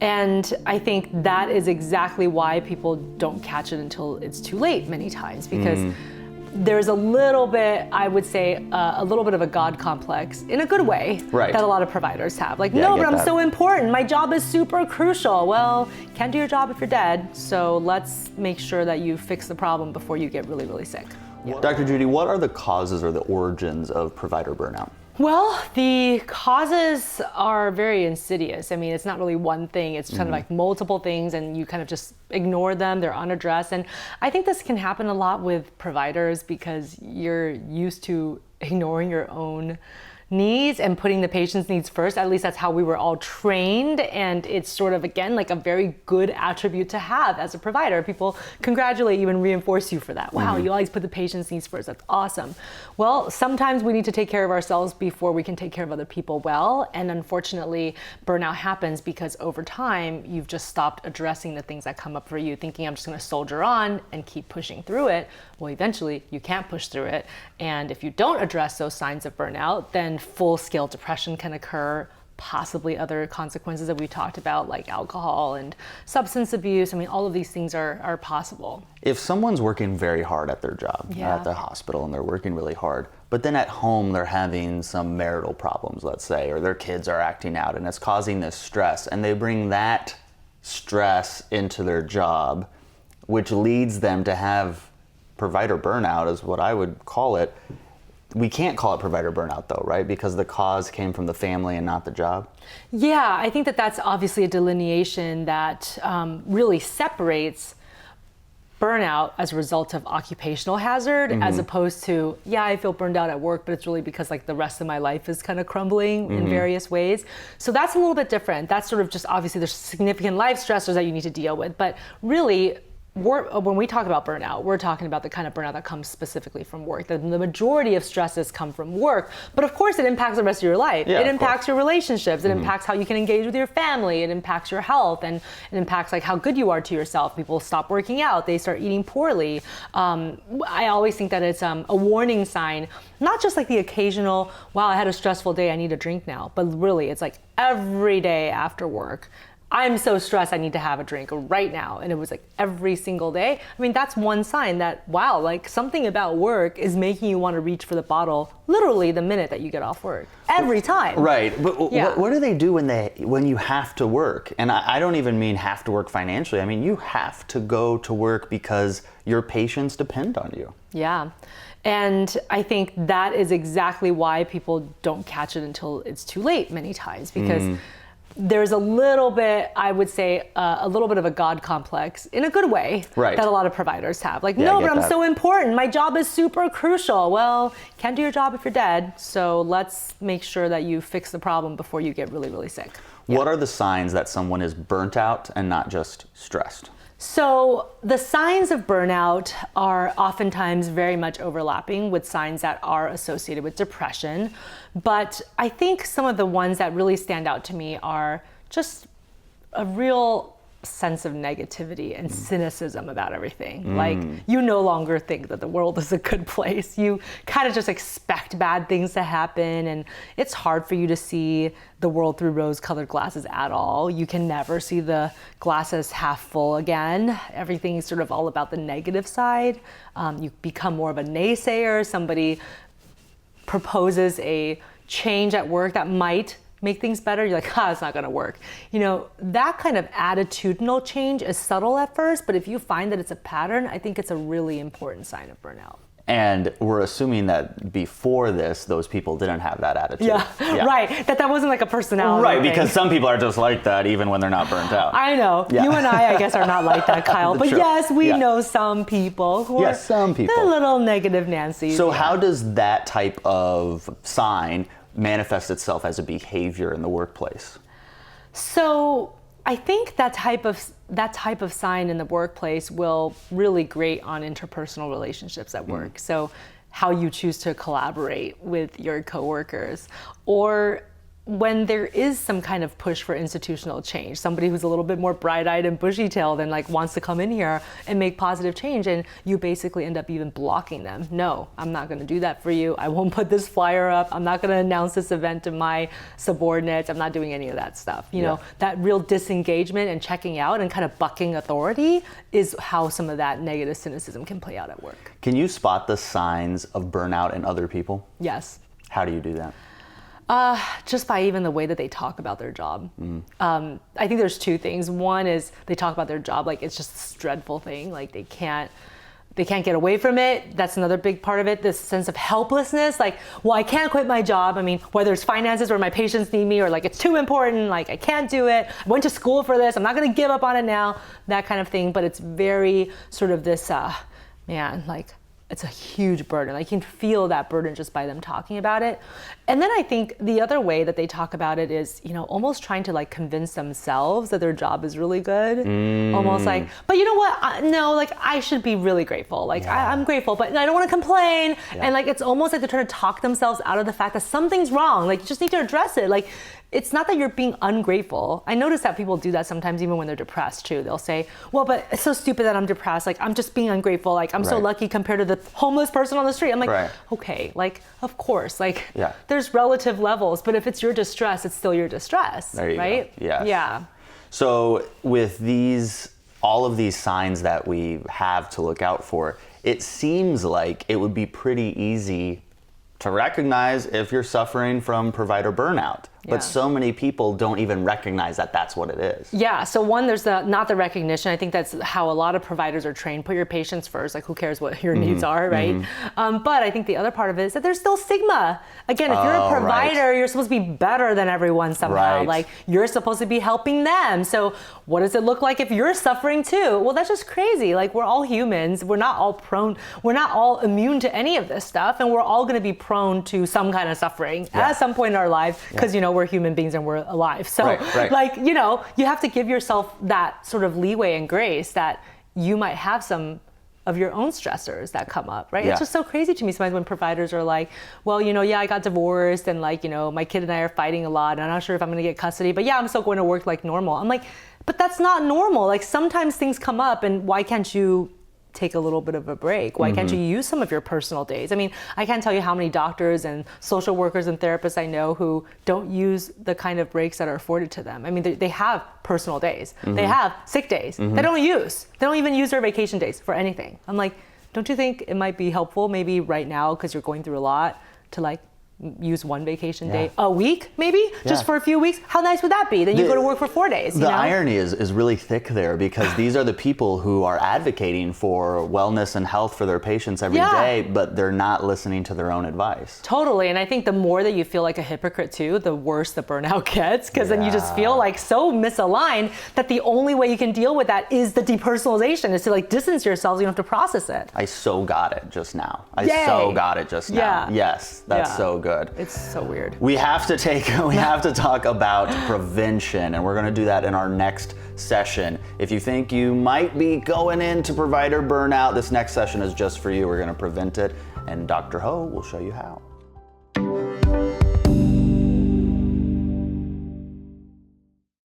And I think that is exactly why people don't catch it until it's too late many times, because there's a little bit, I would say, a little bit of a God complex in a good way that a lot of providers have. Like, no, but I'm so important. My job is super crucial. Well, can't do your job if you're dead. So let's make sure that you fix the problem before you get really, really sick. Dr. Judy, what are the causes or the origins of provider burnout? Well, the causes are very insidious. I mean, it's not really one thing. It's kind of like multiple things, and you kind of just ignore them. They're unaddressed. And I think this can happen a lot with providers because you're used to ignoring your own needs and putting the patient's needs first. At least that's how we were all trained. And it's sort of, again, like a very good attribute to have as a provider. People congratulate you and reinforce you for that. Wow, you always put the patient's needs first. That's awesome. Well, sometimes we need to take care of ourselves before we can take care of other people well. And unfortunately, burnout happens because over time, you've just stopped addressing the things that come up for you, thinking I'm just going to soldier on and keep pushing through it. Well, eventually you can't push through it. And if you don't address those signs of burnout, then full-scale depression can occur, possibly other consequences that we talked about, like alcohol and substance abuse. I mean, all of these things are possible. If someone's working very hard at their job, at the hospital, and they're working really hard, but then at home they're having some marital problems, let's say, or their kids are acting out, and it's causing this stress, and they bring that stress into their job, which leads them to have provider burnout, is what I would call it. We can't call it provider burnout though, right? Because the cause came from the family and not the job. Yeah, I think that that's obviously a delineation that really separates burnout as a result of occupational hazard, as opposed to, yeah, I feel burned out at work, but it's really because like the rest of my life is kind of crumbling in various ways. So that's a little bit different. That's sort of just, obviously there's significant life stressors that you need to deal with, but really, when we talk about burnout, we're talking about the kind of burnout that comes specifically from work. The majority of stresses come from work, but of course it impacts the rest of your life. It impacts your relationships. It impacts how you can engage with your family. It impacts your health, and it impacts like how good you are to yourself. People stop working out. They start eating poorly. I always think that it's a warning sign, not just like the occasional, wow, I had a stressful day, I need a drink now, but really it's like every day after work, I'm so stressed, I need to have a drink right now. And it was like every single day. I mean, that's one sign that, wow, like something about work is making you want to reach for the bottle literally the minute that you get off work. Every time. Right. But what do they do when you have to work? And I don't even mean have to work financially. I mean, you have to go to work because your patients depend on you. Yeah. And I think that is exactly why people don't catch it until it's too late many times, because there's a little bit, I would say, a little bit of a God complex in a good way that a lot of providers have. Like, no, but I'm so important. My job is super crucial. Well, can't do your job if you're dead. So let's make sure that you fix the problem before you get really, really sick. What are the signs that someone is burnt out and not just stressed? So the signs of burnout are oftentimes very much overlapping with signs that are associated with depression. But I think some of the ones that really stand out to me are just a real sense of negativity and cynicism about everything. Like, you no longer think that the world is a good place. You kind of just expect bad things to happen, and it's hard for you to see the world through rose-colored glasses at all. You can never see the glasses half full again. Everything is sort of all about the negative side. You become more of a naysayer. Somebody proposes a change at work that might make things better, you're like, it's not gonna work. You know, that kind of attitudinal change is subtle at first, but if you find that it's a pattern, I think it's a really important sign of burnout. And we're assuming that before this, those people didn't have that attitude. Yeah. Right. That wasn't like a personality Right, thing. Because some people are just like that even when they're not burnt out. I know. You and I guess, are not like that, Kyle. But yes, we know some people who are some people. The little negative Nancy's. So how does that type of sign manifest itself as a behavior in the workplace? So I think that type of sign in the workplace will really grate on interpersonal relationships at work. So how you choose to collaborate with your coworkers, or when there is some kind of push for institutional change, somebody who's a little bit more bright-eyed and bushy-tailed and like wants to come in here and make positive change, and you basically end up even blocking them. No, I'm not going to do that for you. I won't put this flyer up. I'm not going to announce this event to my subordinates. I'm not doing any of that stuff. You know, that real disengagement and checking out and kind of bucking authority is how some of that negative cynicism can play out at work. Can you spot the signs of burnout in other people? Yes. How do you do that? Just by even the way that they talk about their job. I think there's two things. One is they talk about their job like it's just this dreadful thing, like they can't get away from it. That's another big part of it, this sense of helplessness, like, well, I can't quit my job. I mean, whether it's finances or my patients need me, or like it's too important, like I can't do it. I went to school for this, I'm not gonna give up on it now, that kind of thing. But it's very sort of this, like, it's a huge burden. Like you can feel that burden just by them talking about it. And then I think the other way that they talk about it is, you know, almost trying to like convince themselves that their job is really good. Almost like, but you know what? No, like I should be really grateful. Like I'm grateful, but I don't want to complain. And like, it's almost like they're trying to talk themselves out of the fact that something's wrong. Like you just need to address it. Like, it's not that you're being ungrateful. I notice that people do that sometimes even when they're depressed too. They'll say, well, but it's so stupid that I'm depressed. Like, I'm just being ungrateful. Like, I'm so lucky compared to the homeless person on the street. I'm like, okay, like, of course, like, there's relative levels, but if it's your distress, it's still your distress, there you right? Go. Yes. Yeah. So with all of these signs that we have to look out for, it seems like it would be pretty easy to recognize if you're suffering from provider burnout. But so many people don't even recognize that that's what it is. Yeah, so one, there's not the recognition. I think that's how a lot of providers are trained. Put your patients first, like who cares what your needs are, right? But I think the other part of it is that there's still stigma. Again, if you're a provider, you're supposed to be better than everyone somehow. Like you're supposed to be helping them. So what does it look like if you're suffering too? Well, that's just crazy. Like we're all humans. We're not all immune to any of this stuff. And we're all gonna be prone to some kind of suffering at some point in our life, because you know, we're human beings and we're alive. So like, you know, you have to give yourself that sort of leeway and grace that you might have some of your own stressors that come up, right? It's just so crazy to me sometimes when providers are like, well, you know, I got divorced and like, you know, my kid and I are fighting a lot and I'm not sure if I'm gonna get custody, but I'm still going to work like normal. I'm like, but that's not normal. Like sometimes things come up and why can't you take a little bit of a break? Why can't you use some of your personal days? I mean, I can't tell you how many doctors and social workers and therapists I know who don't use the kind of breaks that are afforded to them. I mean, they have personal days. They have sick days. They don't even use their vacation days for anything. I'm like, don't you think it might be helpful maybe right now, because you're going through a lot, to like use one vacation day a week, maybe just for a few weeks? How nice would that be? Then you go to work for 4 days. The irony is really thick there, because these are the people who are advocating for wellness and health for their patients every day, but they're not listening to their own advice. Totally. And I think the more that you feel like a hypocrite too, the worse the burnout gets, because then you just feel like so misaligned that the only way you can deal with that is the depersonalization, is to like distance yourself so you don't have to process it. I so got it just now. Yes, that's so good. It's so weird. We have to talk about prevention, and we're going to do that in our next session. If you think you might be going into provider burnout, this next session is just for you. We're going to prevent it, and Dr. Ho will show you how.